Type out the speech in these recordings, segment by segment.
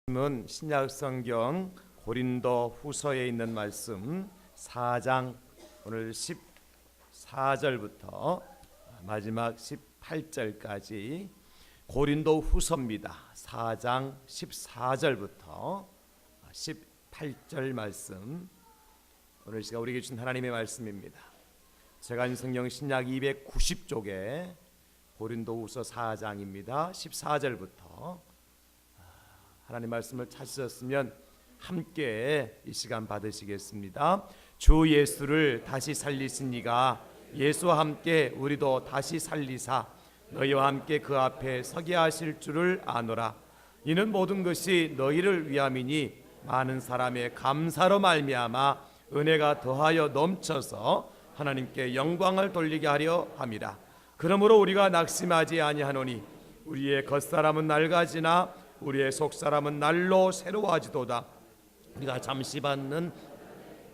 은 신약 성경 고린도 후서에 있는 말씀 4장 오늘 14절부터 마지막 18절까지 고린도 후서입니다. 4장 14절부터 18절 말씀, 오늘 시간 우리에게 주신 하나님의 말씀입니다. 제가 인 성경 신약 290쪽에 고린도 후서 4장입니다. 14절부터 하나님 말씀을 찾으셨으면 함께 이 시간 받으시겠습니다. 주 예수를 다시 살리신 이가 예수와 함께 우리도 다시 살리사 너희와 함께 그 앞에 서게 하실 줄을 아노라. 이는 모든 것이 너희를 위함이니 많은 사람의 감사로 말미암아 은혜가 더하여 넘쳐서 하나님께 영광을 돌리게 하려 함이라. 그러므로 우리가 낙심하지 아니하노니 우리의 겉사람은 낡아지나 우리의 속사람은 날로 새로워지도다. 우리가 잠시 받는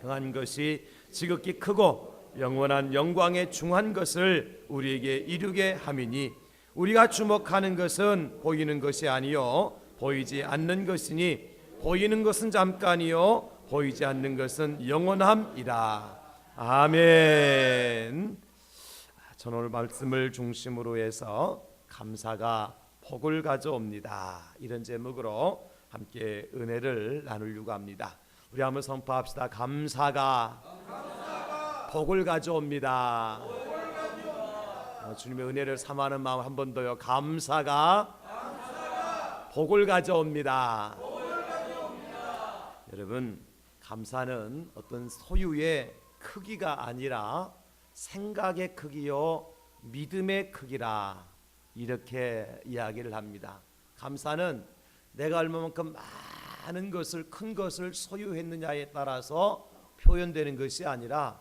평한 것이 지극히 크고 영원한 영광의 중한 것을 우리에게 이루게 함이니 우리가 주목하는 것은 보이는 것이 아니요 보이지 않는 것이니 보이는 것은 잠깐이요 보이지 않는 것은 영원함이라. 아멘. 저는 오늘 말씀을 중심으로 해서 감사가 복을 가져옵니다, 이런 제목으로 함께 은혜를 나누려고 합니다. 우리 한번 선포합시다. 감사가 복을 가져옵니다. 주님의 은혜를 삼하는 마음 한 번 더요. 감사가 복을 가져옵니다. 여러분, 감사는 어떤 소유의 크기가 아니라 생각의 크기요 믿음의 크기라, 이렇게 이야기를 합니다. 감사는 내가 얼마만큼 많은 것을, 큰 것을 소유했느냐에 따라서 표현되는 것이 아니라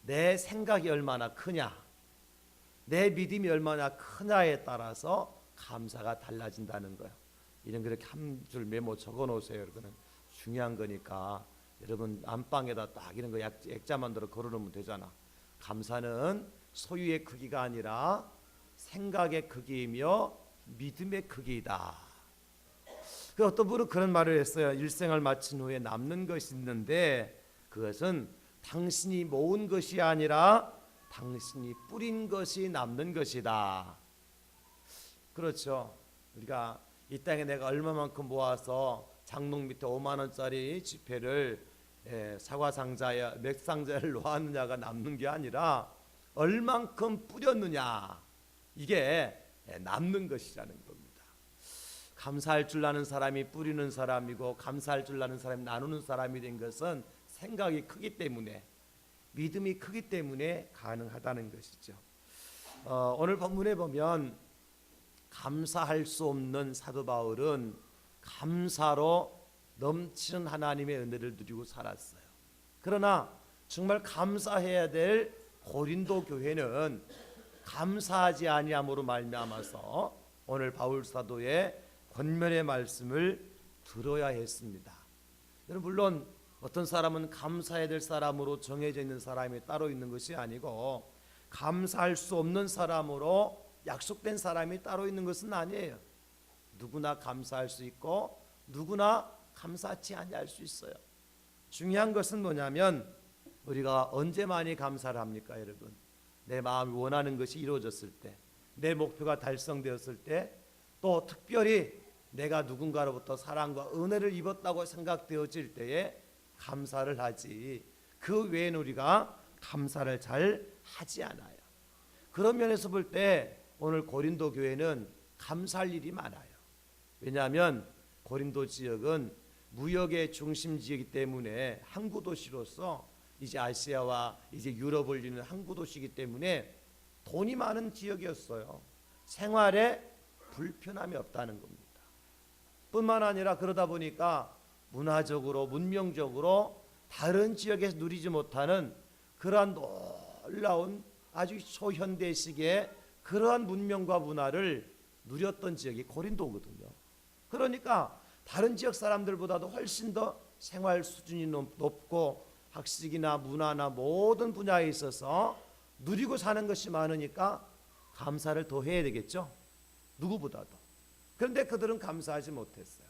내 생각이 얼마나 크냐, 내 믿음이 얼마나 크냐에 따라서 감사가 달라진다는 거예요. 이런 그렇게 한 줄 메모 적어 놓으세요. 여러분은 중요한 거니까. 여러분 안방에다 딱 이런 거 액자 만들어 걸어 놓으면 되잖아. 감사는 소유의 크기가 아니라 생각의 크기이며 믿음의 크기이다. 그 어떤 분은 그런 말을 했어요. 일생을 마친 후에 남는 것이 있는데 그것은 당신이 모은 것이 아니라 당신이 뿌린 것이 남는 것이다. 그렇죠. 우리가 이 땅에 내가 얼마만큼 모아서 장롱 밑에 5만 원짜리 지폐를 사과 상자에 맥 상자를 놓았느냐가 남는 게 아니라 얼만큼 뿌렸느냐, 이게 남는 것이라는 겁니다. 감사할 줄 아는 사람이 뿌리는 사람이고 감사할 줄 아는 사람이 나누는 사람이 된 것은 생각이 크기 때문에, 믿음이 크기 때문에 가능하다는 것이죠. 오늘 본문에 보면 감사할 수 없는 사도 바울은 감사로 넘치는 하나님의 은혜를 누리고 살았어요. 그러나 정말 감사해야 될 고린도 교회는 감사하지 아니함으로 말미암아서 오늘 바울 사도의 권면의 말씀을 들어야 했습니다. 물론 어떤 사람은 감사해야 될 사람으로 정해져 있는 사람이 따로 있는 것이 아니고 감사할 수 없는 사람으로 약속된 사람이 따로 있는 것은 아니에요. 누구나 감사할 수 있고 누구나 감사치 아니할 수 있어요. 중요한 것은 뭐냐면 우리가 언제 많이 감사를 합니까, 여러분? 내 마음이 원하는 것이 이루어졌을 때, 내 목표가 달성되었을 때, 또 특별히 내가 누군가로부터 사랑과 은혜를 입었다고 생각되어질 때에 감사를 하지, 그 외에는 우리가 감사를 잘 하지 않아요. 그런 면에서 볼 때 오늘 고린도 교회는 감사할 일이 많아요. 왜냐하면 고린도 지역은 무역의 중심 지역이기 때문에 항구 도시로서 이제 아시아와 이제 유럽을 잇는 항구 도시이기 때문에 돈이 많은 지역이었어요. 생활에 불편함이 없다는 겁니다. 뿐만 아니라 그러다 보니까 문화적으로 문명적으로 다른 지역에서 누리지 못하는 그러한 놀라운 아주 초현대식의 그러한 문명과 문화를 누렸던 지역이 고린도거든요. 그러니까 다른 지역 사람들보다도 훨씬 더 생활 수준이 높고 학식이나 문화나 모든 분야에 있어서 누리고 사는 것이 많으니까 감사를 더 해야 되겠죠. 누구보다도. 그런데 그들은 감사하지 못했어요.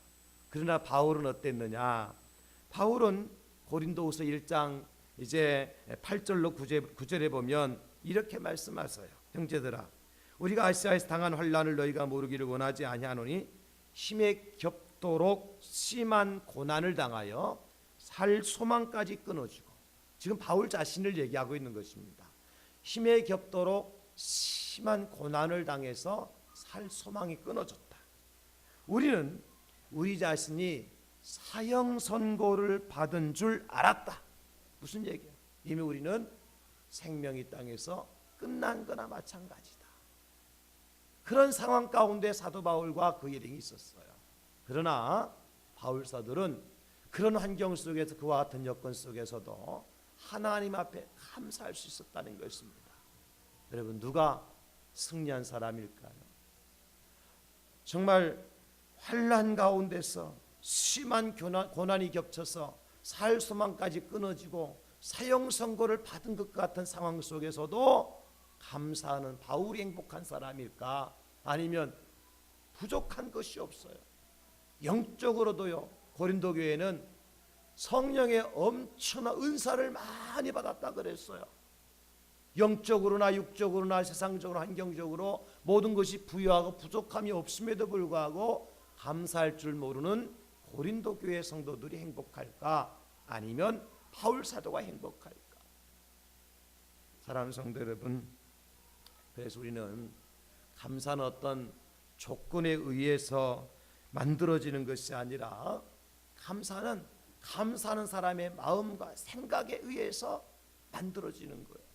그러나 바울은 어땠느냐? 바울은 고린도후서 1장 이제 8절로 9절에 보면 이렇게 말씀하세요. 형제들아, 우리가 아시아에서 당한 환난을 너희가 모르기를 원하지 아니하노니 힘에 겹도록 심한 고난을 당하여 살 소망까지 끊어지고, 지금 바울 자신을 얘기하고 있는 것입니다. 힘에 겹도록 심한 고난을 당해서 살 소망이 끊어졌다. 우리는 우리 자신이 사형 선고를 받은 줄 알았다. 무슨 얘기야? 이미 우리는 생명이 땅에서 끝난 거나 마찬가지다. 그런 상황 가운데 사도 바울과 그 일행이 있었어요. 그러나 바울 사도는 그런 환경 속에서, 그와 같은 여건 속에서도 하나님 앞에 감사할 수 있었다는 것입니다. 여러분, 누가 승리한 사람일까요? 정말 환난 가운데서 심한 고난이 겹쳐서 살 소망까지 끊어지고 사형 선고를 받은 것 같은 상황 속에서도 감사하는 바울이 행복한 사람일까? 아니면 부족한 것이 없어요. 영적으로도요, 고린도 교회는 성령의 엄청난 은사를 많이 받았다 그랬어요. 영적으로나 육적으로나 세상적으로 환경적으로 모든 것이 부유하고 부족함이 없음에도 불구하고 감사할 줄 모르는 고린도 교회 성도들이 행복할까? 아니면 바울 사도가 행복할까? 사랑하는 성도 여러분, 그래서 우리는 감사는 어떤 조건에 의해서 만들어지는 것이 아니라 감사는 감사하는 사람의 마음과 생각에 의해서 만들어지는 거예요.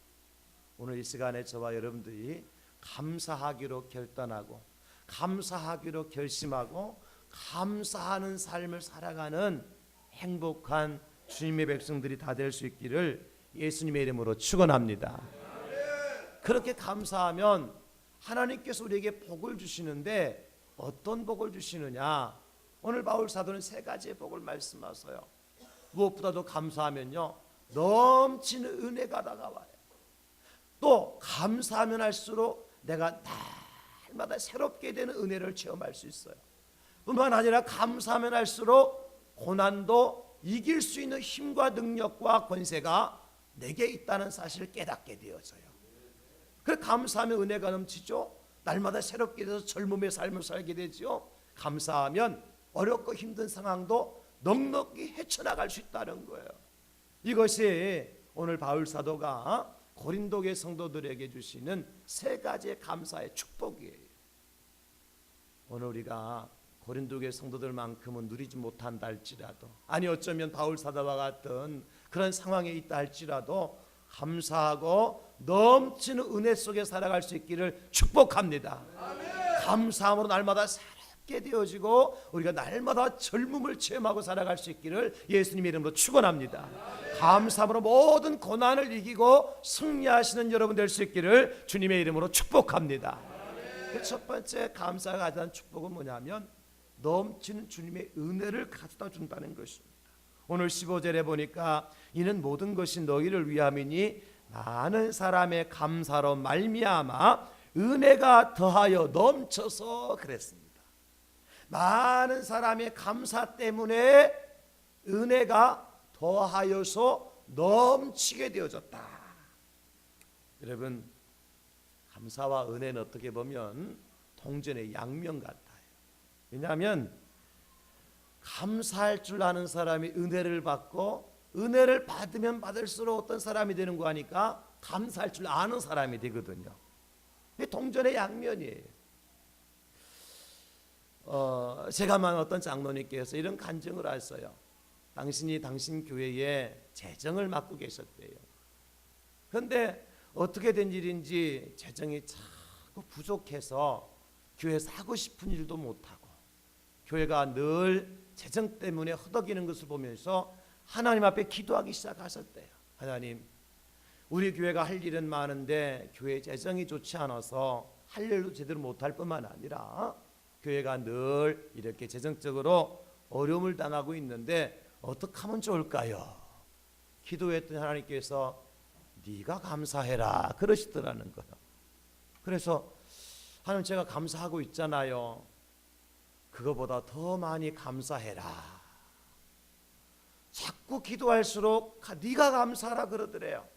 오늘 이 시간에 저와 여러분들이 감사하기로 결단하고 감사하기로 결심하고 감사하는 삶을 살아가는 행복한 주님의 백성들이 다 될 수 있기를 예수님의 이름으로 축원합니다. 그렇게 감사하면 하나님께서 우리에게 복을 주시는데 어떤 복을 주시느냐? 오늘 바울 사도는 세 가지의 복을 말씀하세요. 무엇보다도 감사하면요, 넘치는 은혜가 다가와요. 또 감사하면 할수록 내가 날마다 새롭게 되는 은혜를 체험할 수 있어요. 뿐만 아니라 감사하면 할수록 고난도 이길 수 있는 힘과 능력과 권세가 내게 있다는 사실을 깨닫게 되어져요. 그래서 감사하면 은혜가 넘치죠. 날마다 새롭게 돼서 젊음의 삶을 살게 되죠. 감사하면 어렵고 힘든 상황도 넉넉히 헤쳐나갈 수 있다는 거예요. 이것이 오늘 바울 사도가 고린도교회 성도들에게 주시는 세 가지의 감사의 축복이에요. 오늘 우리가 고린도교회 성도들만큼은 누리지 못한다 할지라도, 아니 어쩌면 바울 사도와 같은 그런 상황에 있다 할지라도 감사하고 넘치는 은혜 속에 살아갈 수 있기를 축복합니다. 감사함으로 날마다 새롭게 되어지고 우리가 날마다 젊음을 체험하고 살아갈 수 있기를 예수님의 이름으로 축원합니다. 감사함으로 모든 고난을 이기고 승리하시는 여러분 될 수 있기를 주님의 이름으로 축복합니다. 첫 번째 감사가 가져다 축복은 뭐냐면 넘치는 주님의 은혜를 가져다 준다는 것입니다. 오늘 15절에 보니까 이는 모든 것이 너희를 위함이니 많은 사람의 감사로 말미암아 은혜가 더하여 넘쳐서 그랬습니다. 많은 사람의 감사 때문에 은혜가 더하여서 넘치게 되어졌다. 여러분, 감사와 은혜는 어떻게 보면 동전의 양면 같아요. 왜냐하면 감사할 줄 아는 사람이 은혜를 받고 은혜를 받으면 받을수록 어떤 사람이 되는 거 하니까 감사할 줄 아는 사람이 되거든요. 이게 동전의 양면이에요. 제가 만난 어떤 장로님께서 이런 간증을 하셨어요. 당신이 당신 교회에 재정을 맡고 계셨대요. 그런데 어떻게 된 일인지 재정이 자꾸 부족해서 교회에서 하고 싶은 일도 못하고 교회가 늘 재정 때문에 허덕이는 것을 보면서 하나님 앞에 기도하기 시작하셨대요. 하나님, 우리 교회가 할 일은 많은데 교회 재정이 좋지 않아서 할 일도 제대로 못할 뿐만 아니라 교회가 늘 이렇게 재정적으로 어려움을 당하고 있는데 어떻게 하면 좋을까요? 기도했더니 하나님께서 네가 감사해라 그러시더라는 거예요. 그래서 하나님, 제가 감사하고 있잖아요. 그거보다 더 많이 감사해라. 자꾸 기도할수록 네가 감사하라 그러더래요.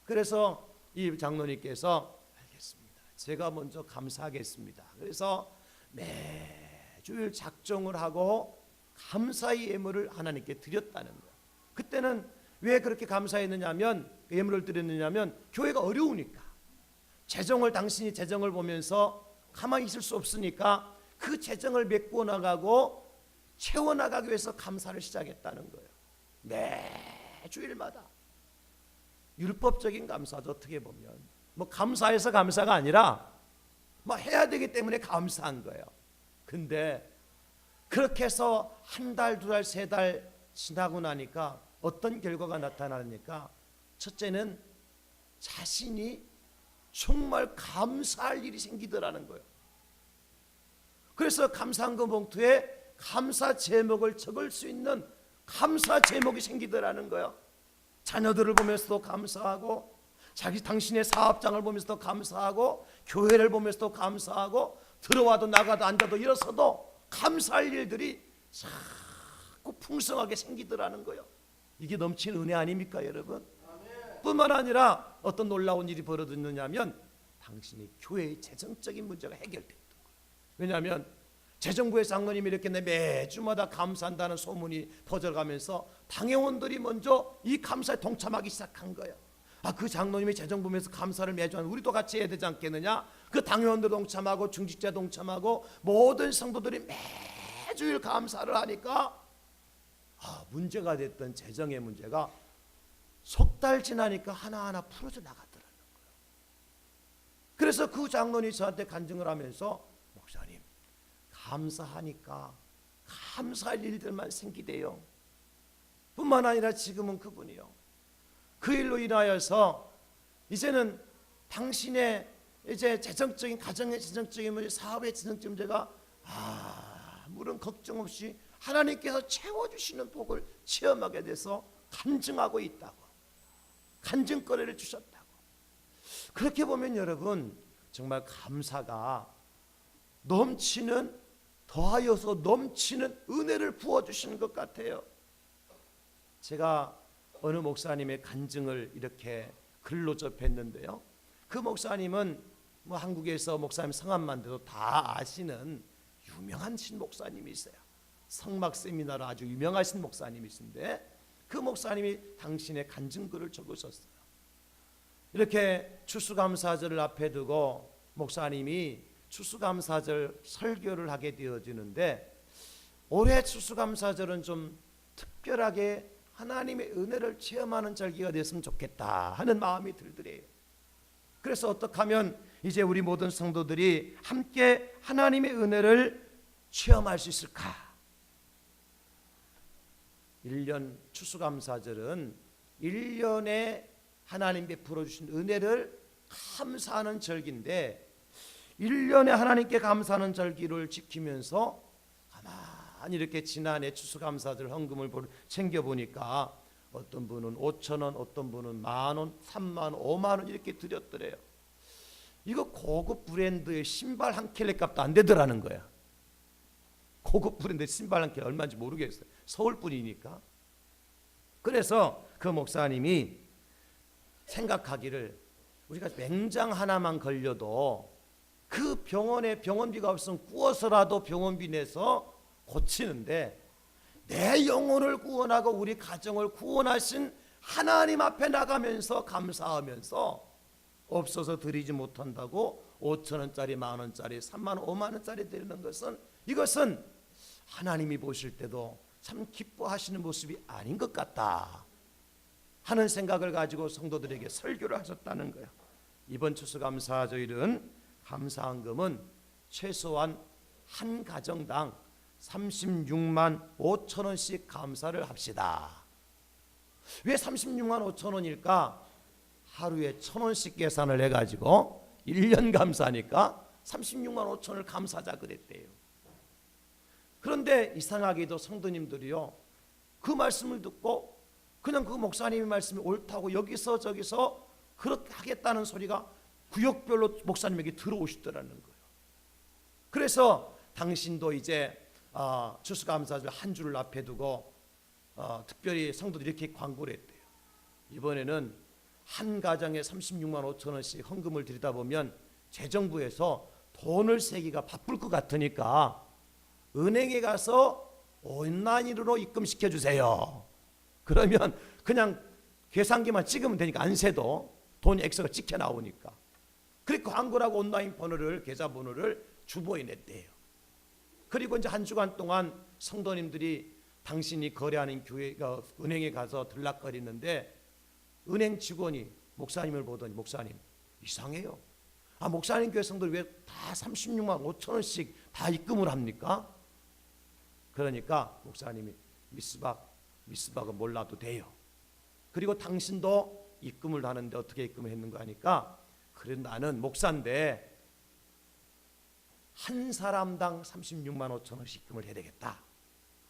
그래서 이 장로님께서 알겠습니다, 제가 먼저 감사하겠습니다. 그래서 매주일 작정을 하고 감사의 예물을 하나님께 드렸다는 거예요. 그때는 왜 그렇게 감사했느냐 하면, 예물을 드렸느냐면 교회가 어려우니까, 당신이 재정을 보면서 가만히 있을 수 없으니까 그 재정을 메꾸어 나가고 채워나가기 위해서 감사를 시작했다는 거예요. 매주일마다. 율법적인 감사도 어떻게 보면 뭐 감사해서 감사가 아니라 뭐 해야 되기 때문에 감사한 거예요. 근데 그렇게 해서 한 달, 두 달, 세 달 지나고 나니까 어떤 결과가 나타나니까, 첫째는 자신이 정말 감사할 일이 생기더라는 거예요. 그래서 감사한금 봉투에 감사 제목을 적을 수 있는 감사 제목이 생기더라는 거예요. 자녀들을 보면서도 감사하고, 당신의 사업장을 보면서도 감사하고, 교회를 보면서도 감사하고, 들어와도 나가도 앉아도 일어서도 감사할 일들이 자꾸 풍성하게 생기더라는 거예요. 이게 넘치는 은혜 아닙니까 여러분? 뿐만 아니라 어떤 놀라운 일이 벌어졌느냐면, 당신이 교회의 재정적인 문제가 해결됐던 거예요. 왜냐하면 재정부의 장로님이 이렇게 매주마다 감사한다는 소문이 퍼져가면서 당회원들이 먼저 이 감사에 동참하기 시작한 거예요. 그 장로님이 재정부에서 감사를 매주 하는, 우리도 같이 해야 되지 않겠느냐. 그 당회원들 동참하고 중직자 동참하고 모든 성도들이 매주일 감사를 하니까 문제가 됐던 재정의 문제가 석 달 지나니까 하나하나 풀어져 나가더라는 거예요. 그래서 그 장로님이 저한테 간증을 하면서, 목사님, 감사하니까 감사할 일들만 생기대요. 뿐만 아니라 지금은 그분이요, 그 일로 인하여서 이제는 당신의 이제 재정적인, 가정의 재정적인 문제, 사업의 재정적인 문제가 아무런 걱정 없이 하나님께서 채워주시는 복을 체험하게 돼서 간증하고 있다고, 간증거리를 주셨다고. 그렇게 보면 여러분, 정말 감사가 넘치는, 더하여서 넘치는 은혜를 부어주시는 것 같아요. 제가 어느 목사님의 간증을 이렇게 글로 접했는데요, 그 목사님은 뭐 한국에서 목사님 성함만 돼도 다 아시는 유명한 신목사님이 있어요. 성막 세미나로 아주 유명하신 목사님이신데, 그 목사님이 당신의 간증글을 적으셨어요. 이렇게 추수감사절을 앞에 두고 목사님이 추수감사절 설교를 하게 되어지는데, 올해 추수감사절은 좀 특별하게 하나님의 은혜를 체험하는 절기가 됐으면 좋겠다 하는 마음이 들더래요. 그래서 어떻게 하면 이제 우리 모든 성도들이 함께 하나님의 은혜를 체험할 수 있을까? 1년 추수감사절은 1년에 하나님 베풀어 주신 은혜를 감사하는 절기인데, 1년에 하나님께 감사하는 절기를 지키면서 가만히 이렇게 지난해 추수감사절 헌금을 챙겨보니까 어떤 분은 5,000원, 어떤 분은 10,000원, 30,000원, 50,000원 이렇게 드렸더래요. 이거 고급 브랜드의 신발 한 켤레 값도 안 되더라는 거야. 고급 브랜드 신발 한 켤레 얼마인지 모르겠어요. 서울 분이니까. 그래서 그 목사님이 생각하기를, 우리가 맹장 하나만 걸려도 그 병원에 병원비가 없으면 구워서라도 병원비 내서 고치는데, 내 영혼을 구원하고 우리 가정을 구원하신 하나님 앞에 나가면서 감사하면서 없어서 드리지 못한다고 5,000원짜리, 10,000원짜리, 30,000원, 50,000원짜리 드리는 것은, 이것은 하나님이 보실 때도 참 기뻐하시는 모습이 아닌 것 같다 하는 생각을 가지고 성도들에게 설교를 하셨다는 거예요. 이번 추수감사절은 감사헌금은 최소한 한 가정당 36만 5천 원씩 감사를 합시다. 왜 36만 5천 원일까? 하루에 1,000원씩 계산을 해가지고 1년 감사하니까 36만 5천 원을 감사하자 그랬대요. 그런데 이상하게도 성도님들이요, 그 말씀을 듣고 그냥 그 목사님의 말씀이 옳다고 여기서 저기서 그렇게 하겠다는 소리가 구역별로 목사님에게 들어오시더라는 거예요. 그래서 당신도 이제 추수감사절 한 주를 앞에 두고 특별히 성도들이 이렇게 광고를 했대요. 이번에는 한 가정에 36만 5천 원씩 헌금을 드리다 보면 재정부에서 돈을 세기가 바쁠 것 같으니까 은행에 가서 온라인으로 입금시켜 주세요. 그러면 그냥 계산기만 찍으면 되니까 안 세도 돈 액수가 찍혀 나오니까. 그리고 광고라고 온라인 번호를, 계좌번호를 주보에 냈대요. 그리고 이제 한 주간 동안 성도님들이 당신이 거래하는 교회가 은행에 가서 들락거리는데 은행 직원이 목사님을 보더니 목사님 이상해요. 목사님 교회 성도들 왜 다 36만 5천 원씩 다 입금을 합니까? 그러니까 목사님이 미스박은 몰라도 돼요. 그리고 당신도 입금을 하는데 어떻게 입금을 했는가 하니까 그래 나는 목사인데 한 사람당 36만 5천 원씩 입금을 해야 되겠다.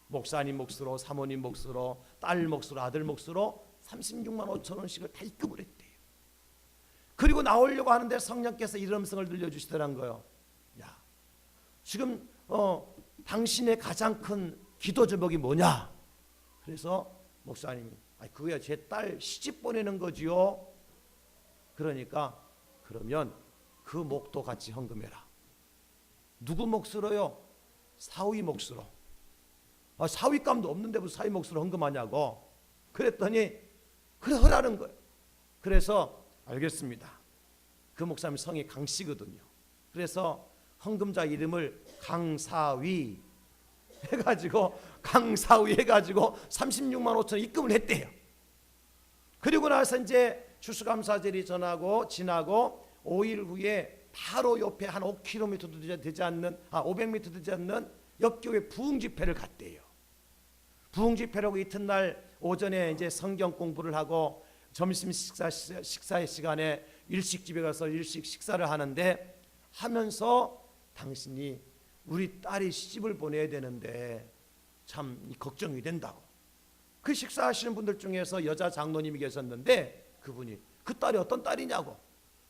목사님 몫으로, 사모님 몫으로, 딸 몫으로, 아들 몫으로 36만 5천 원씩을 다 입금을 했대요. 그리고 나오려고 하는데 성령께서 이런 음성을 들려주시더란 거예요. 야, 지금 당신의 가장 큰 기도 제목이 뭐냐? 그래서 목사님이 그거야 제 딸 시집 보내는 거지요. 그러니까 그러면 그 목도 같이 헌금해라. 누구 몫으로요? 사위 몫으로. 사위감도 없는데 무슨 사위 몫으로 헌금하냐고. 그랬더니 그래 하라는 거예요. 그래서 알겠습니다. 그 목사님 성이 강씨거든요. 그래서 헌금자 이름을 강사위 해가지고 36만 5천 입금을 했대요. 그리고 나서 이제 추수감사절이 지나고 5일 후에 바로 옆에 한 5km 되지 않는 500m 되지 않는 옆교회 부흥 집회를 갔대요. 부흥 집회라고 이튿날 오전에 이제 성경 공부를 하고 점심 식사의 시간에 일식집에 가서 일식 식사를 하면서 당신이 우리 딸이 시집을 보내야 되는데 참 걱정이 된다고. 그 식사하시는 분들 중에서 여자 장로님이 계셨는데 그분이 그 딸이 어떤 딸이냐고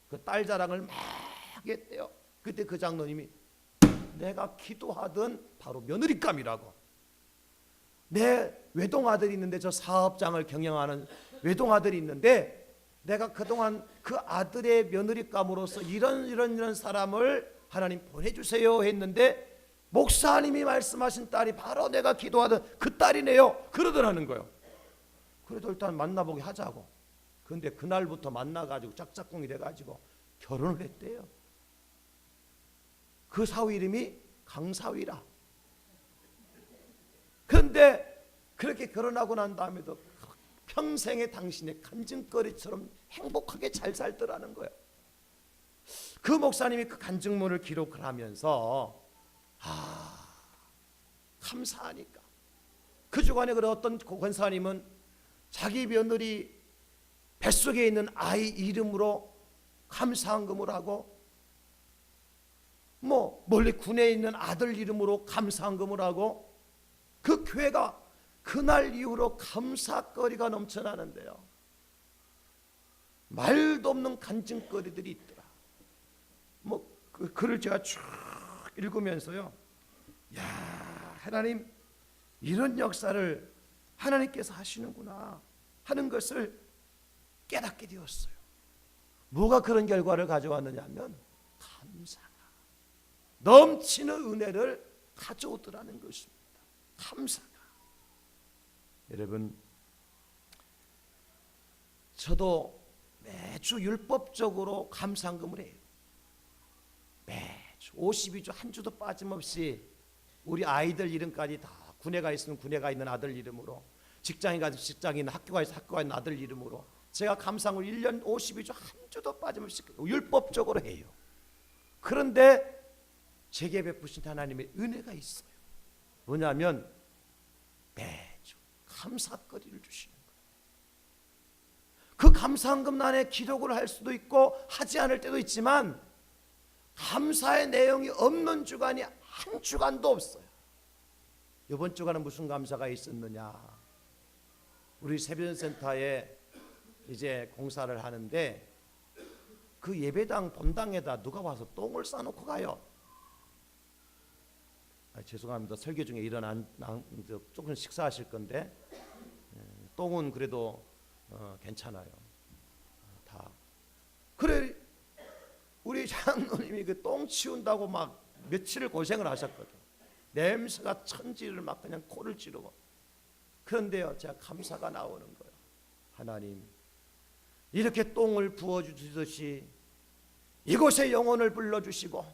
그 딸 자랑을 막 했대요. 그때 그 장로님이 내가 기도하던 바로 며느리감이라고. 내 외동아들이 있는데 저 사업장을 경영하는 외동아들이 있는데 내가 그동안 그 아들의 며느리감으로서 이런 사람을 하나님 보내주세요 했는데 목사님이 말씀하신 딸이 바로 내가 기도하던 그 딸이네요. 그러더라는 거예요. 그래도 일단 만나보게 하자고. 그런데 그날부터 만나가지고 짝짝꿍이 돼가지고 결혼을 했대요. 그 사위 이름이 강사위라. 그런데 그렇게 결혼하고 난 다음에도 평생에 당신의 간증거리처럼 행복하게 잘 살더라는 거예요. 그 목사님이 그 간증문을 기록을 하면서 감사하니까 그 주간에 어떤 권사님은 자기 며느리 뱃속에 있는 아이 이름으로 감사헌금을 하고 멀리 군에 있는 아들 이름으로 감사헌금을 하고 그 교회가 그날 이후로 감사거리가 넘쳐나는데요. 말도 없는 간증거리들이 있더라. 그 글을 제가 쭉 읽으면서요. 야, 하나님 이런 역사를 하나님께서 하시는구나 하는 것을 깨닫게 되었어요. 뭐가 그런 결과를 가져왔느냐 하면 감사가 넘치는 은혜를 가져오더라는 것입니다. 감사가. 여러분 저도 매주 율법적으로 감사헌금을 해요. 매주 52주 한 주도 빠짐없이 우리 아이들 이름까지 다 군에 가 있으면 군에 가 있는 아들 이름으로 직장인 가서 직장인 학교가 있으면 학교가 있는 아들 이름으로 제가 감사헌금을 1년 52주 한 주도 빠짐없이 율법적으로 해요. 그런데 제게 베푸신 하나님의 은혜가 있어요. 뭐냐면 매주 감사거리를 주시는 거예요. 그 감사헌금란에 기록을 할 수도 있고 하지 않을 때도 있지만 감사의 내용이 없는 주간이 한 주간도 없어요. 이번 주간은 무슨 감사가 있었느냐? 우리 세변센터에 이제 공사를 하는데 그 예배당 본당에다 누가 와서 똥을 싸놓고 가요. 죄송합니다. 설교 중에 일어난 조금 식사하실 건데 똥은 그래도 괜찮아요. 다 그래 우리 장로님이 그 똥 치운다고 막 며칠을 고생을 하셨거든. 냄새가 천지를 막 그냥 코를 찌르고. 그런데요, 제가 감사가 나오는 거예요. 하나님, 이렇게 똥을 부어주듯이 이곳에 영혼을 불러주시고,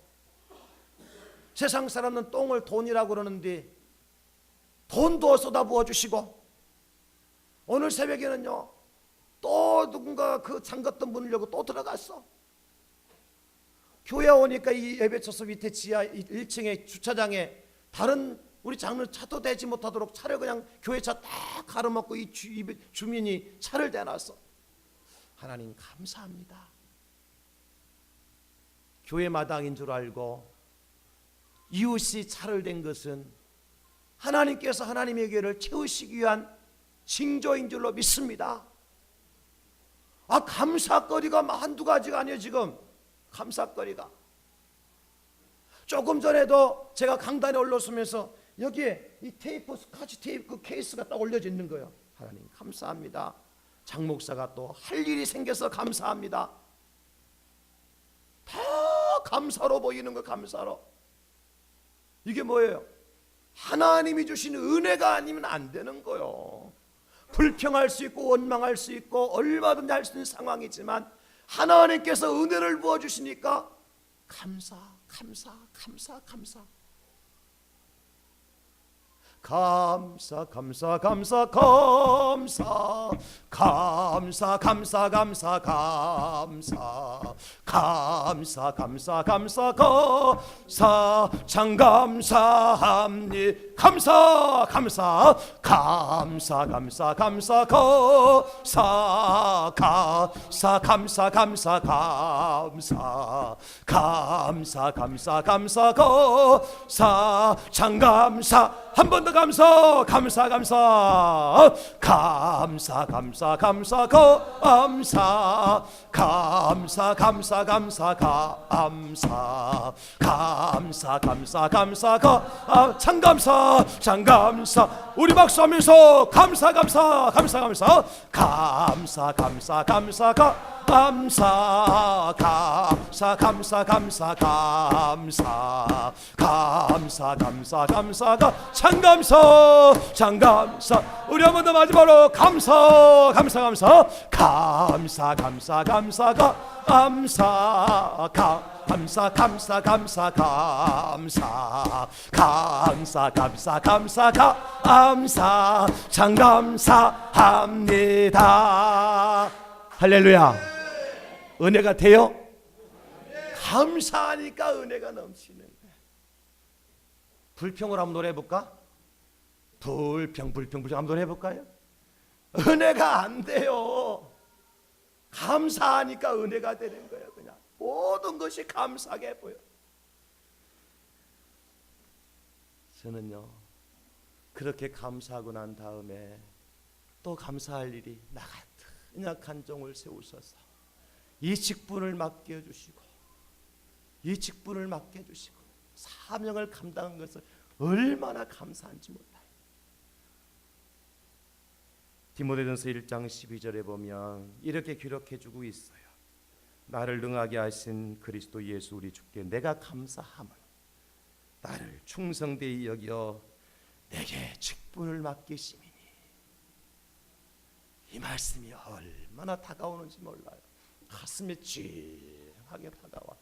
세상 사람은 똥을 돈이라고 그러는데 돈도 쏟아 부어주시고, 오늘 새벽에는요 또 누군가 그 잠갔던 문을 열고 또 들어갔어. 교회 오니까 이 예배처소 밑에 지하 1층에 주차장에 다른 우리 장로 차도 대지 못하도록 차를 그냥 교회 차 딱 가로막고 이 주민이 차를 대놨어. 하나님 감사합니다. 교회 마당인 줄 알고 이웃이 차를 댄 것은 하나님께서 하나님의 교회를 채우시기 위한 징조인 줄로 믿습니다. 감사거리가 한두 가지가 아니에요. 지금 감사거리가 조금 전에도 제가 강단에 올라서면서 여기에 이 테이프 스카치 테이프 그 케이스가 딱 올려져 있는 거예요. 하나님 감사합니다. 장 목사가 또 할 일이 생겨서 감사합니다. 다 감사로 보이는 거. 감사로. 이게 뭐예요? 하나님이 주신 은혜가 아니면 안 되는 거요. 불평할 수 있고 원망할 수 있고 얼마든지 할 수 있는 상황이지만 하나님께서 은혜를 부어주시니까 감사. 감사. 감사. 감사. 감사 감사 감사 감사 감사 감사 감사 감사 감사 감사 감사 감사 참 감사합니다. 감사 감사 감사 감사 감사 감사 감사 감사 감사 감사 감사 감사 감사 감사 참 감사. 한 번 더 감사 감사 감사 감사 감사 감사 감사 감사 감사 감사 감사 감사 감사 감사 참감사 참감사. 우리 박수하면서 감사 감사 감사 감사 감사 감사 감사 감사 감사 감사 감사 감사 감사 감사 감사가 참감사 참감사. 우리 한 번 더 마지막으로 감사 감사 감사 감사 감사 감사가 감사 감사 감사 감사 감사 감사 감사 감사가 감사 참감사합니다. 할렐루야. 은혜가 돼요? 감사하니까 은혜가 넘치는 거야. 불평을 한번 노래해볼까? 불평 한번 노래해볼까요? 은혜가 안 돼요. 감사하니까 은혜가 되는 거예요. 그냥 모든 것이 감사하게 보여. 저는요 그렇게 감사하고 난 다음에 또 감사할 일이 나 같은 약한 종을 세우셔서 이 직분을 맡겨주시고 이 직분을 맡겨주시고 사명을 감당한 것을 얼마나 감사한지 몰라요. 디모데전서 1장 12절에 보면 이렇게 기록해주고 있어요. 나를 능하게 하신 그리스도 예수 우리 주께 내가 감사함은 나를 충성되이 여겨 내게 직분을 맡기심이니. 이 말씀이 얼마나 다가오는지 몰라요. 가슴에 찡하게 다가와.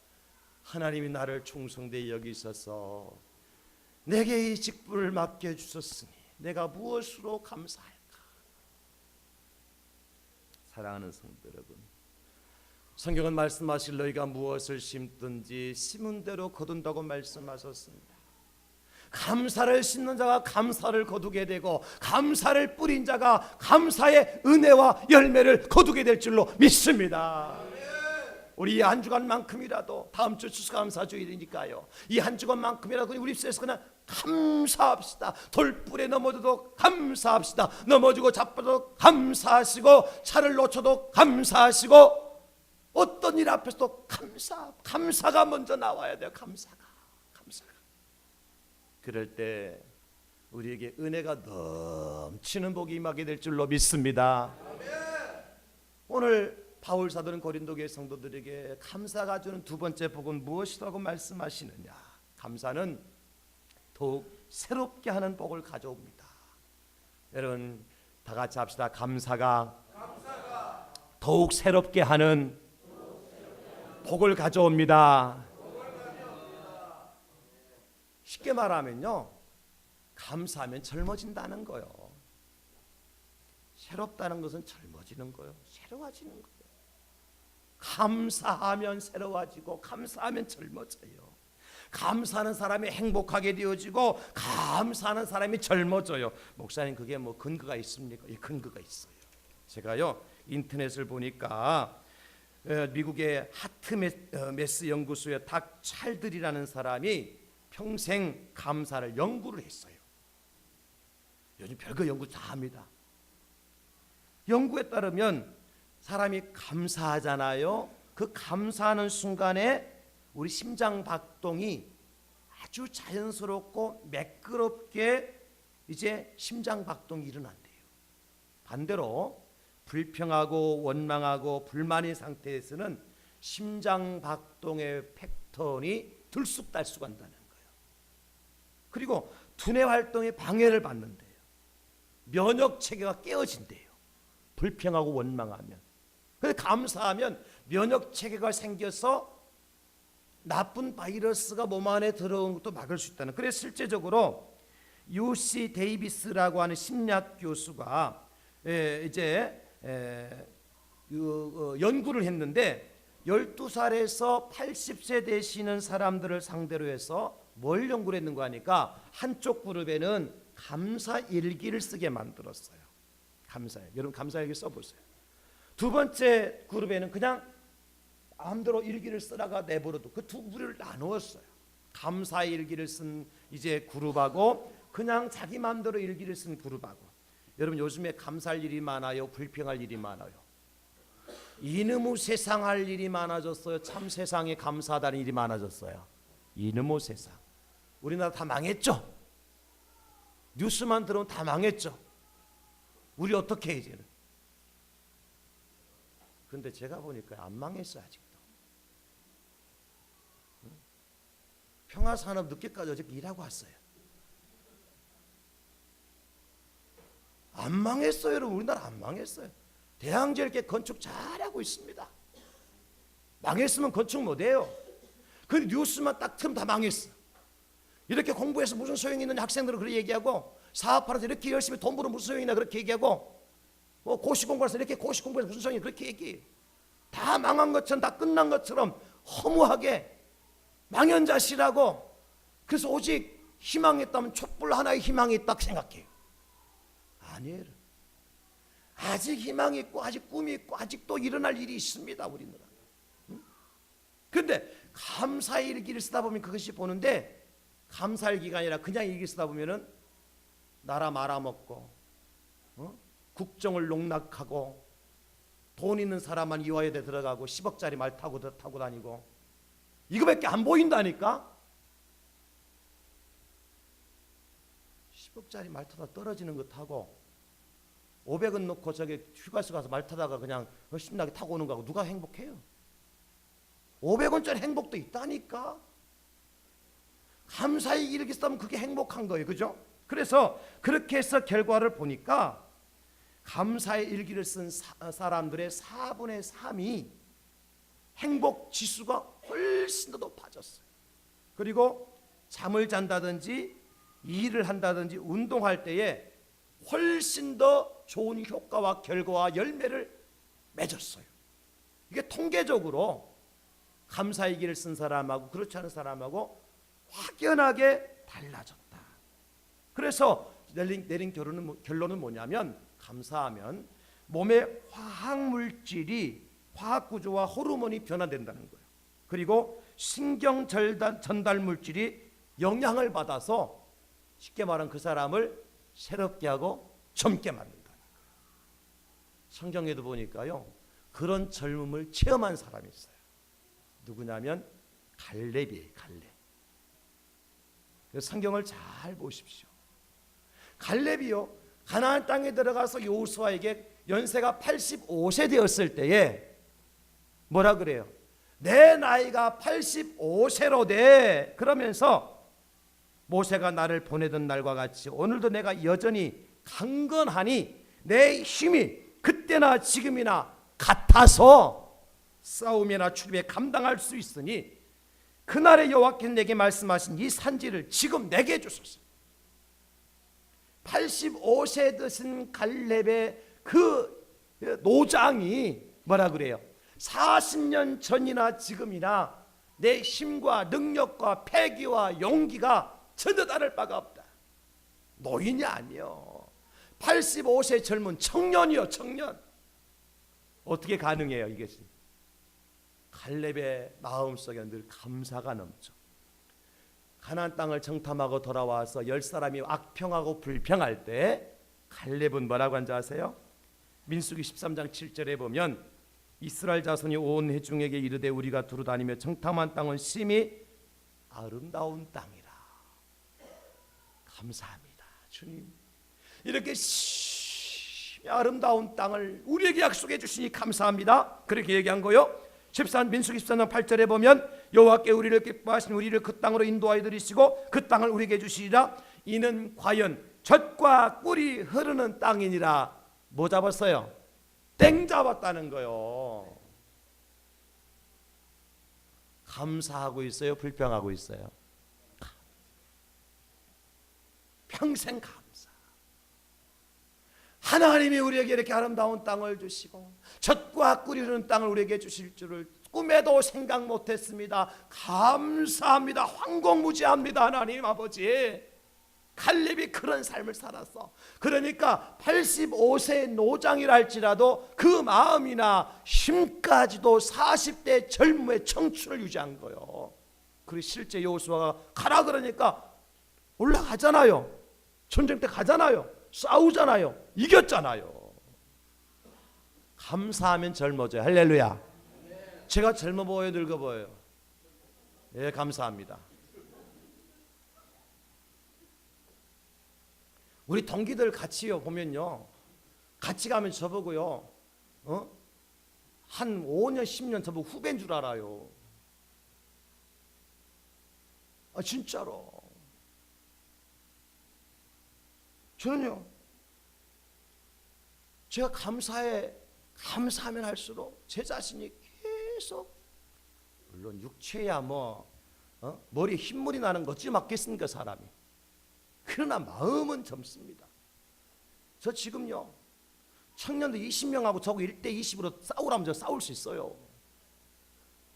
하나님이 나를 충성되이 여기셔서 내게 이 직분을 맡겨주셨으니 내가 무엇으로 감사할까. 사랑하는 성도 여러분, 성경은 말씀하실 너희가 무엇을 심든지 심은 대로 거둔다고 말씀하셨습니다. 감사를 심는 자가 감사를 거두게 되고 감사를 뿌린 자가 감사의 은혜와 열매를 거두게 될 줄로 믿습니다. 우리 이 한 주간만큼이라도 다음 주 추수감사주일이니까요. 이 한 주간만큼이라도 우리 입술에서 그냥 감사합시다. 돌불에 넘어져도 감사합시다. 넘어지고 자빠져도 감사하시고 차를 놓쳐도 감사하시고 어떤 일 앞에서도 감사가 먼저 나와야 돼요. 감사가. 그럴 때 우리에게 은혜가 넘치는 복이 임하게 될 줄로 믿습니다. 오늘 바울 사도는 고린도 교회 성도들에게 감사가 주는 두 번째 복은 무엇이라고 말씀하시느냐? 감사는 더욱 새롭게 하는 복을 가져옵니다. 여러분 다 같이 합시다. 감사가 더욱 새롭게 하는 복을 가져옵니다. 쉽게 말하면요, 감사하면 젊어진다는 거요. 새롭다는 것은 젊어지는 거요, 새로워지는 거요. 감사하면 새로워지고 감사하면 젊어져요. 감사하는 사람이 행복하게 되어지고 감사하는 사람이 젊어져요. 목사님 그게 뭐 근거가 있습니까? 이 근거가 있어요. 제가요 인터넷을 보니까 미국의 하트메스 연구소의 닥 찰들이라는 사람이 평생 감사를 연구를 했어요. 요즘 별거 연구 다 합니다. 연구에 따르면 사람이 감사하잖아요. 그 감사하는 순간에 우리 심장 박동이 아주 자연스럽고 매끄럽게 이제 심장 박동이 일어난대요. 반대로 불평하고 원망하고 불만인 상태에서는 심장 박동의 패턴이 들쑥달쑥한다는 거예요. 그리고 두뇌 활동에 방해를 받는데요. 면역 체계가 깨어진대요. 불평하고 원망하면. 그런데 감사하면 면역 체계가 생겨서 나쁜 바이러스가 몸 안에 들어오는 것도 막을 수 있다는. 그래서 실제적으로 UC 데이비스라고 하는 심리학 교수가 연구를 했는데 12살에서 80세 되시는 사람들을 상대로 해서 뭘 연구를 했는가 하니까 한쪽 그룹에는 감사 일기를 쓰게 만들었어요. 감사해. 여러분 감사 일기 써보세요. 두 번째 그룹에는 그냥 마음대로 일기를 쓰다가 내버려도 그 두 부류를 나누었어요. 감사 일기를 쓴 이제 그룹하고 그냥 자기 마음대로 일기를 쓴 그룹하고. 여러분 요즘에 감사할 일이 많아요? 불평할 일이 많아요? 이놈의 세상 할 일이 많아졌어요? 참 세상에 감사하다는 일이 많아졌어요? 이놈의 세상. 우리나라 다 망했죠? 뉴스만 들으면 다 망했죠? 우리 어떻게 해 이제는? 근데 제가 보니까 안 망했어요 아직도. 평화산업 늦게까지 어저께 일하고 왔어요. 안 망했어요 여러분. 우리나라 안 망했어요. 대항제일교 건축 잘하고 있습니다. 망했으면 건축 못해요. 그 뉴스만 딱 틀면 다 망했어. 이렇게 공부해서 무슨 소용이 있느냐 학생들은 그렇게 얘기하고, 사업하면서 이렇게 열심히 돈 벌어 무슨 소용이 있나 그렇게 얘기하고, 고시 공부해서 이렇게 고시 공부해서 무슨 소용이 그렇게 얘기해요. 다 망한 것처럼 다 끝난 것처럼 허무하게 망연자실하고, 그래서 오직 희망이 있다면 촛불 하나의 희망이 있다고 생각해요. 아니에요. 아직 희망이 있고 아직 꿈이 있고 아직도 일어날 일이 있습니다 우리나라. 그런데 감사의 일기를 쓰다 보면 그것이 보는데, 감사일기가 아니라 그냥 일기 쓰다 보면은 나라 말아먹고 국정을 농락하고 돈 있는 사람만 이화여대 들어가고 10억짜리 말 타고 다니고 이거밖에 안 보인다니까. 10억짜리 말 타다 떨어지는 거 타고 500원 넣고 저기 휴가소 가서 말 타다가 그냥 신나게 타고 오는 거하고 누가 행복해요? 500원짜리 행복도 있다니까. 감사의 일기 쓰면 그게 행복한 거예요. 그죠? 그래서 그렇게 해서 결과를 보니까 감사의 일기를 쓴 사람들의 4분의 3이 행복 지수가 훨씬 더 높아졌어요. 그리고 잠을 잔다든지 일을 한다든지 운동할 때에 훨씬 더 좋은 효과와 결과와 열매를 맺었어요. 이게 통계적으로 감사의 일기를 쓴 사람하고 그렇지 않은 사람하고 확연하게 달라졌다. 그래서 내린 결론은 뭐냐면, 감사하면 몸의 화학물질이 화학구조와 호르몬이 변화된다는 거예요. 그리고 신경 전달 물질이 영향을 받아서 쉽게 말하면 그 사람을 새롭게 하고 젊게 만든다는 거예요. 성경에도 보니까요 그런 젊음을 체험한 사람이 있어요. 누구냐면 갈렙이에요. 갈렙. 성경을 잘 보십시오. 갈렙이요 가나안 땅에 들어가서 여호수아에게 연세가 85세 되었을 때에 뭐라 그래요? 내 나이가 85세로 돼. 그러면서 모세가 나를 보내던 날과 같이 오늘도 내가 여전히 강건하니 내 힘이 그때나 지금이나 같아서 싸움이나 출입에 감당할 수 있으니 그날에 여호와께서 내게 말씀하신 이 산지를 지금 내게 주소서. 85세 되신 갈렙의 그 노장이 뭐라 그래요? 40년 전이나 지금이나 내 힘과 능력과 패기와 용기가 전혀 다를 바가 없다. 노인이 아니요 85세 젊은 청년이요 청년. 어떻게 가능해요 이것이? 갈렙의 마음속에 늘 감사가 넘쳐. 가나안 땅을 정탐하고 돌아와서 10사람이 악평하고 불평할 때 갈렙은 뭐라고 한지 아세요? 민수기 13장 7절에 보면 이스라엘 자손이 온 회중에게 이르되 우리가 두루 다니며 정탐한 땅은 심히 아름다운 땅이라. 감사합니다 주님, 이렇게 심히 아름다운 땅을 우리에게 약속해 주시니 감사합니다. 그렇게 얘기한 거요. 민수기 13장 8절에 보면 여호와께 우리를 기뻐하시니 우리를 그 땅으로 인도하여 들이시고 그 땅을 우리에게 주시리라. 이는 과연 젖과 꿀이 흐르는 땅이니라. 뭐 잡았어요? 땡 잡았다는 거요. 감사하고 있어요? 불평하고 있어요? 평생 감사. 하나님이 우리에게 이렇게 아름다운 땅을 주시고 젖과 꿀이 흐르는 땅을 우리에게 주실 줄을 꿈에도 생각 못했습니다. 감사합니다. 황공무지합니다. 하나님 아버지. 갈렙이 그런 삶을 살았어. 그러니까 85세의 노장이라 할지라도 그 마음이나 힘까지도 40대 젊음의 청춘을 유지한 거예요. 그리고 실제 여호수아가 가라 그러니까 올라가잖아요. 전쟁 때 가잖아요. 싸우잖아요. 이겼잖아요. 감사하면 젊어져요. 할렐루야. 제가 젊어 보여요, 늙어 보여요? 예, 감사합니다. 우리 동기들 같이요 보면요, 같이 가면 저보고요, 한 5년 10년 저보고 후배인 줄 알아요. 아 진짜로. 저는요, 제가 감사하면 할수록 제 자신이 계속, 물론 육체야 머리에 흰물이 나는 거지 맞겠습니까 사람이. 그러나 마음은 젊습니다. 저 지금요 청년들 20명하고 저하고 1대 20으로 싸우라면 저 싸울 수 있어요.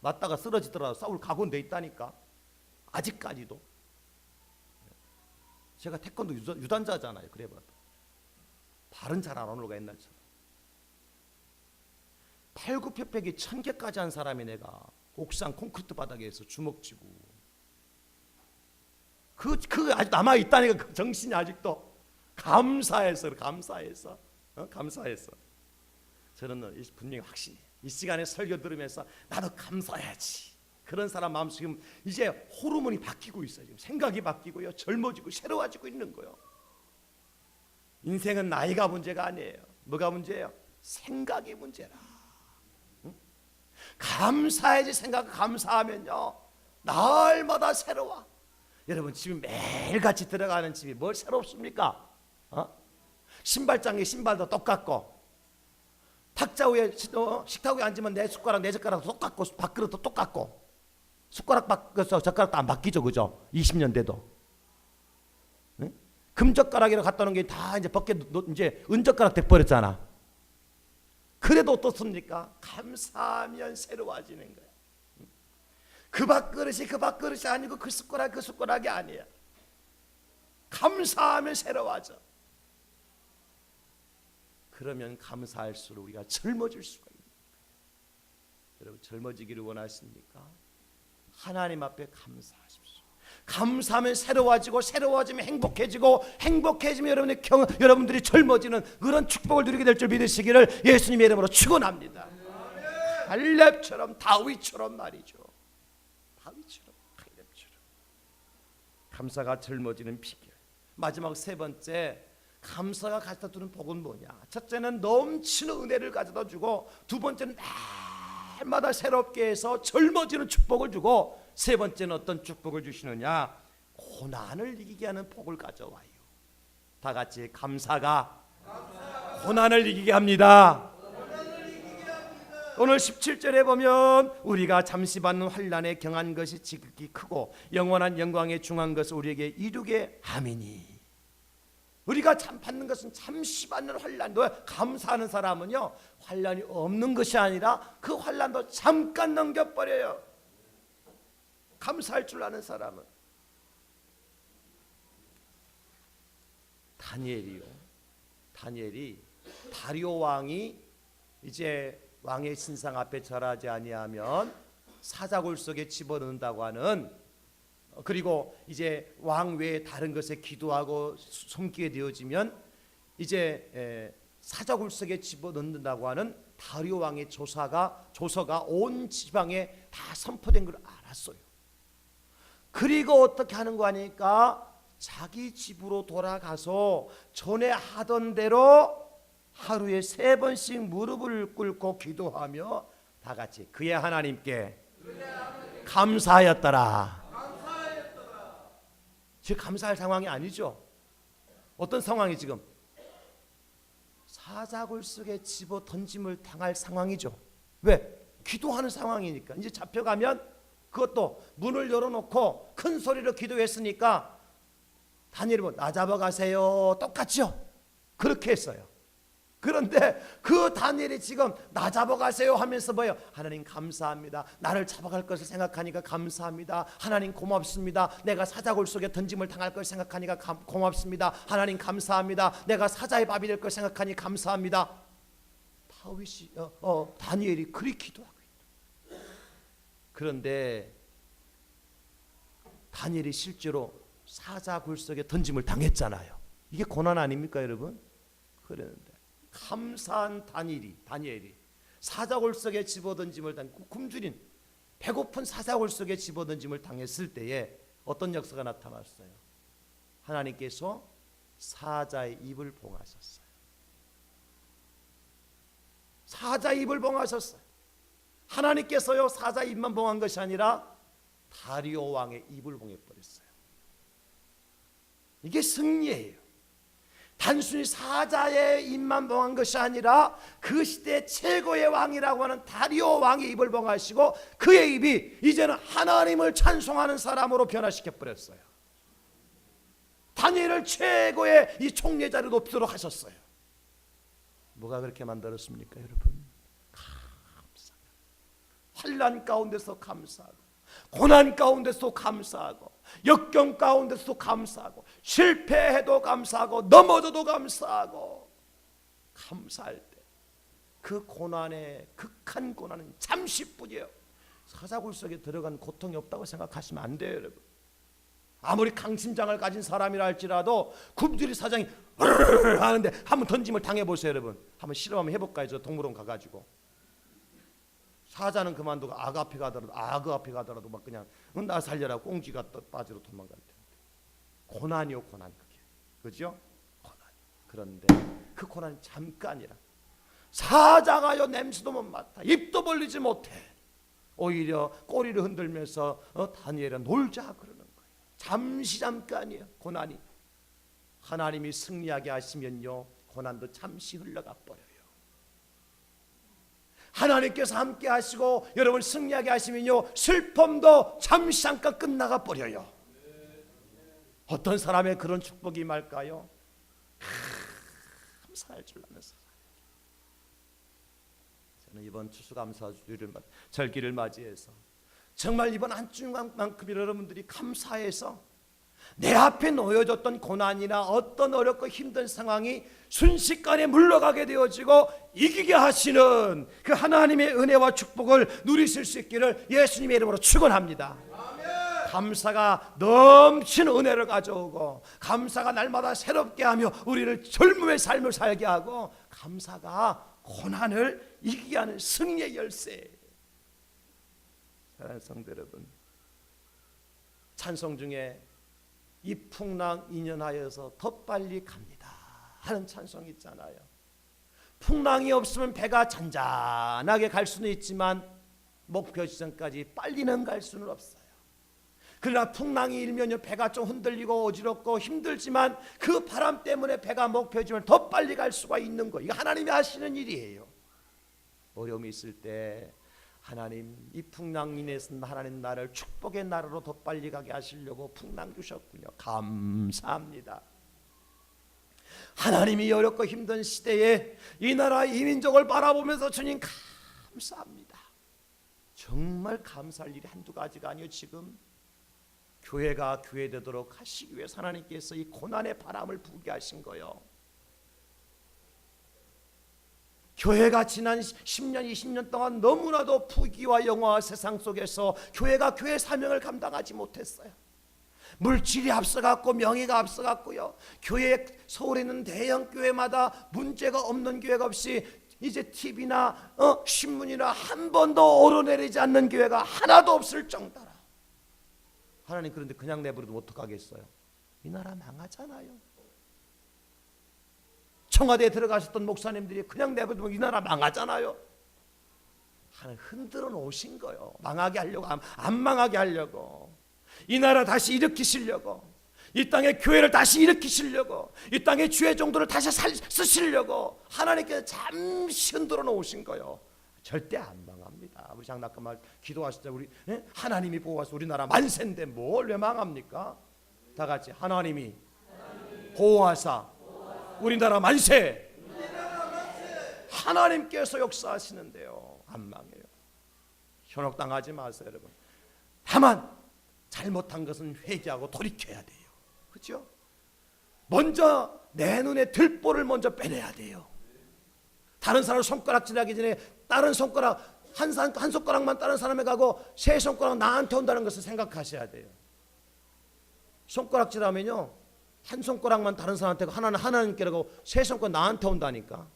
맞다가 쓰러지더라도 싸울 각오는 돼 있다니까. 아직까지도. 제가 태권도 유단자잖아요. 그래봐도 발은 잘 안 오르가 옛날처럼. 팔굽혀펴기 1000개까지 한 사람이 내가 옥상 콘크리트 바닥에서 주먹 쥐고 그 아직 남아 있다니까. 그 정신이 아직도. 감사해서. 저는 분명히 확신해. 이 시간에 설교 들으면서 나도 감사해야지. 그런 사람 마음 지금 이제 호르몬이 바뀌고 있어요. 지금 생각이 바뀌고요, 젊어지고 새로워지고 있는 거예요. 인생은 나이가 문제가 아니에요. 뭐가 문제예요? 생각이 문제라. 응? 감사해야지. 감사하면요 날마다 새로워. 여러분 집이 매일같이 들어가는 집이 뭘 새롭습니까? 신발장에 신발도 똑같고, 탁자 위에 식탁 위에 앉으면 내 숟가락 내 젓가락도 똑같고, 밥그릇도 똑같고, 숟가락 바꿔서 젓가락도 안 바뀌죠, 그죠? 20년 돼도. 응? 금젓가락이라고 갖다 놓은 게 다 이제 이제 은젓가락 돼버렸잖아. 그래도 어떻습니까? 감사하면 새로워지는 거야. 그 밥그릇이 아니고 그 숟가락이 아니야. 감사하면 새로워져. 그러면 감사할수록 우리가 젊어질 수가 있는 거예요. 여러분 젊어지기를 원하십니까? 하나님 앞에 감사하십시오. 감사하면 새로워지고, 새로워지면 행복해지고, 행복해지면 여러분들이 젊어지는 그런 축복을 누리게 될 줄 믿으시기를 예수님의 이름으로 축원합니다. 갈렙처럼, 다윗처럼 말이죠. 다윗처럼, 갈렙처럼. 감사가 젊어지는 비결. 마지막 세 번째, 감사가 가져다 주는 복은 뭐냐? 첫째는 넘치는 은혜를 가져다 주고, 두 번째는 날마다 새롭게 해서 젊어지는 축복을 주고, 세 번째는 어떤 축복을 주시느냐? 고난을 이기게 하는 복을 가져와요. 다 같이 감사가 고난을 이기게 합니다. 오늘 17절에 보면 우리가 잠시 받는 환난에 경한 것이 지극히 크고 영원한 영광에 중한 것을 우리에게 이루게 함이니. 우리가 받는 것은 잠시 받는 환난도, 감사하는 사람은요 환난이 없는 것이 아니라 그 환난도 잠깐 넘겨버려요. 감사할 줄 아는 사람은. 다니엘이 다리오 왕이 이제 왕의 신상 앞에 절하지 아니하면 사자굴 속에 집어넣는다고 하는, 그리고 이제 왕 외에 다른 것에 기도하고 숨기게 되어지면 이제 사자굴 속에 집어넣는다고 하는 다리오 왕의 조서가 온 지방에 다 선포된 걸 알았어요. 그리고 어떻게 하는 거 아니까 자기 집으로 돌아가서 전에 하던 대로 하루에 3번씩 무릎을 꿇고 기도하며 다 같이 그의 하나님께 감사하였더라. 지금 감사할 상황이 아니죠. 어떤 상황이 지금? 사자굴 속에 집어 던짐을 당할 상황이죠. 왜? 기도하는 상황이니까. 이제 잡혀가면 그것도 문을 열어놓고 큰 소리로 기도했으니까 다니엘이 나 잡아가세요. 똑같죠? 그렇게 했어요. 그런데 그 다니엘이 지금 나 잡아가세요 하면서 뭐예요? 하나님 감사합니다. 나를 잡아갈 것을 생각하니까 감사합니다. 하나님 고맙습니다. 내가 사자굴 속에 던짐을 당할 것을 생각하니까 고맙습니다. 하나님 감사합니다. 내가 사자의 밥이 될 것을 생각하니 감사합니다. 다니엘이 그리 기도하고 있다. 그런데 다니엘이 실제로 사자굴 속에 던짐을 당했잖아요. 이게 고난 아닙니까 여러분? 그랬는데 감사한 다니엘이 사자굴 속에 집어던짐을 당했고, 굶주린 배고픈 사자굴 속에 집어던짐을 당했을 때에 어떤 역사가 나타났어요? 하나님께서 사자의 입을 봉하셨어요. 사자의 입을 봉하셨어요. 하나님께서요 사자의 입만 봉한 것이 아니라 다리오 왕의 입을 봉해버렸어요. 이게 승리예요. 단순히 사자의 입만 봉한 것이 아니라 그 시대 최고의 왕이라고 하는 다리오 왕의 입을 봉하시고 그의 입이 이제는 하나님을 찬송하는 사람으로 변화시켜 버렸어요. 다니엘을 최고의 이 총리 자리로 높이도록 하셨어요. 뭐가 그렇게 만들었습니까 여러분? 감사. 환난 가운데서 감사하고, 고난 가운데서 감사하고, 역경 가운데서도 감사하고, 실패해도 감사하고, 넘어져도 감사하고. 감사할 때 그 고난의 극한 고난은 잠시뿐이에요. 사자굴 속에 들어간 고통이 없다고 생각하시면 안 돼요 여러분. 아무리 강심장을 가진 사람이라 할지라도 굶주린 사장이 하는데 한번 던짐을 당해보세요 여러분. 한번 실험 한번 해볼까요? 저 동물원 가가지고. 사자는 그만두고 악 앞에 가더라도 막 그냥 나 살려라 꽁지가 빠지러 도망갈 텐데. 고난이요 고난 그게. 그죠? 고난. 그런데 그 고난이 잠깐이라. 사자가요 냄새도 못 맡아. 입도 벌리지 못해. 오히려 꼬리를 흔들면서 다니엘아 놀자 그러는 거예요. 잠깐이에요 고난이. 하나님이 승리하게 하시면요 고난도 잠시 흘러가 버려요. 하나님께서 함께 하시고 여러분 승리하게 하시면요 슬픔도 잠시 잠깐 끝나가 버려요. 어떤 사람의 그런 축복이 임할까요? 감사할 줄 아는 사람. 저는 이번 추수감사주를 절기를 맞이해서 정말 이번 한 주만큼 여러분들이 감사해서 내 앞에 놓여졌던 고난이나 어떤 어렵고 힘든 상황이 순식간에 물러가게 되어지고 이기게 하시는 그 하나님의 은혜와 축복을 누리실 수 있기를 예수님의 이름으로 축원합니다. 감사가 넘치는 은혜를 가져오고, 감사가 날마다 새롭게 하며 우리를 젊음의 삶을 살게 하고, 감사가 고난을 이기게 하는 승리의 열쇠. 사랑하는 성도 여러분, 찬송 중에 이 풍랑 인연하여서 더 빨리 갑니다 하는 찬송이 있잖아요. 풍랑이 없으면 배가 잔잔하게 갈 수는 있지만 목표 지점까지 빨리는 갈 수는 없어요. 그러나 풍랑이 일면요 배가 좀 흔들리고 어지럽고 힘들지만 그 바람 때문에 배가 목표 지점을 더 빨리 갈 수가 있는 거예요. 이거 하나님이 하시는 일이에요. 어려움이 있을 때 하나님, 이 풍랑 인해서 하나님 나를 축복의 나라로 더 빨리 가게 하시려고 풍랑 주셨군요. 감사합니다. 하나님이 어렵고 힘든 시대에 이 나라 이 민족을 바라보면서 주님 감사합니다. 정말 감사할 일이 한두 가지가 아니요. 지금 교회가 교회되도록 하시기 위해서 하나님께서 이 고난의 바람을 불게 하신 거예요. 교회가 지난 10년 20년 동안 너무나도 부귀와 영화와 세상 속에서 교회가 교회 사명을 감당하지 못했어요. 물질이 앞서갔고 명예가 앞서갔고요. 교회 서울에 있는 대형 교회마다 문제가 없는 교회가 없이 이제 TV나 신문이나 한 번도 오르내리지 않는 교회가 하나도 없을 정도라. 하나님 그런데 그냥 내버려두면 어떡하겠어요? 이 나라 망하잖아요. 청와대에 들어가셨던 목사님들이 그냥 내버려두면 이 나라 망하잖아요. 하나님 흔들어 놓으신 거예요. 망하게 하려고, 안 망하게 하려고, 이 나라 다시 일으키시려고, 이 땅에 교회를 다시 일으키시려고, 이 땅에 주의 종들을 다시 쓰시려고 하나님께서 잠시 흔들어 놓으신 거예요. 절대 안 망합니다. 우리 장로님 기도하실 때 우리 하나님이 보호하셔서 우리나라 만세인데 뭘 왜 망합니까? 다 같이 하나님이 보호하사 우리나라 만세. 하나님께서 역사하시는데요. 안 망해요. 현혹당하지 마세요, 여러분. 다만 잘못한 것은 회개하고 돌이켜야 돼요. 그렇죠? 먼저 내 눈에 들보를 먼저 빼내야 돼요. 다른 사람 손가락질하기 전에 다른 손가락 한 손가락만 다른 사람에 가고 세 손가락 나한테 온다는 것을 생각하셔야 돼요. 손가락질하면요 한 손가락만 다른 사람한테 하나는 하나님께라고 세 손가락 나한테 온다니까.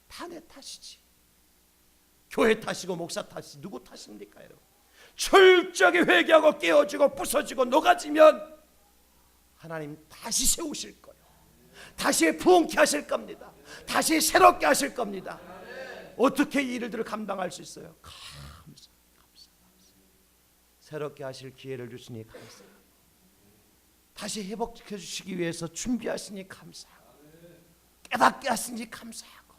다 내 탓이지. 교회 탓이고 목사 탓이지 누구 탓입니까 여러분? 철저하게 회개하고 깨어지고 부서지고 녹아지면 하나님 다시 세우실 거예요. 다시 부흥케 하실 겁니다. 다시 새롭게 하실 겁니다. 어떻게 이 일들을 감당할 수 있어요? 감사. 새롭게 하실 기회를 주시니 감사합니다. 다시 회복시켜 주시기 위해서 준비하시니 감사하고, 깨닫게 하시니 감사하고,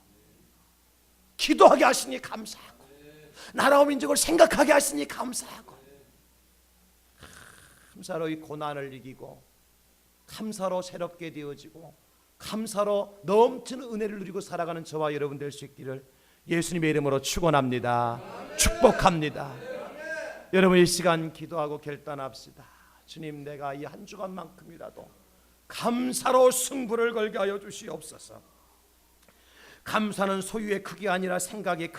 기도하게 하시니 감사하고, 나라와 민족을 생각하게 하시니 감사하고, 감사로 이 고난을 이기고, 감사로 새롭게 되어지고, 감사로 넘치는 은혜를 누리고 살아가는 저와 여러분 될 수 있기를 예수님의 이름으로 축원합니다. 축복합니다. 여러분 이 시간 기도하고 결단합시다. 주님, 내가 이 한 주간만큼이라도 감사로 승부를 걸게 하여 주시옵소서. 감사는 소유의 크기가 아니라 생각의 크기.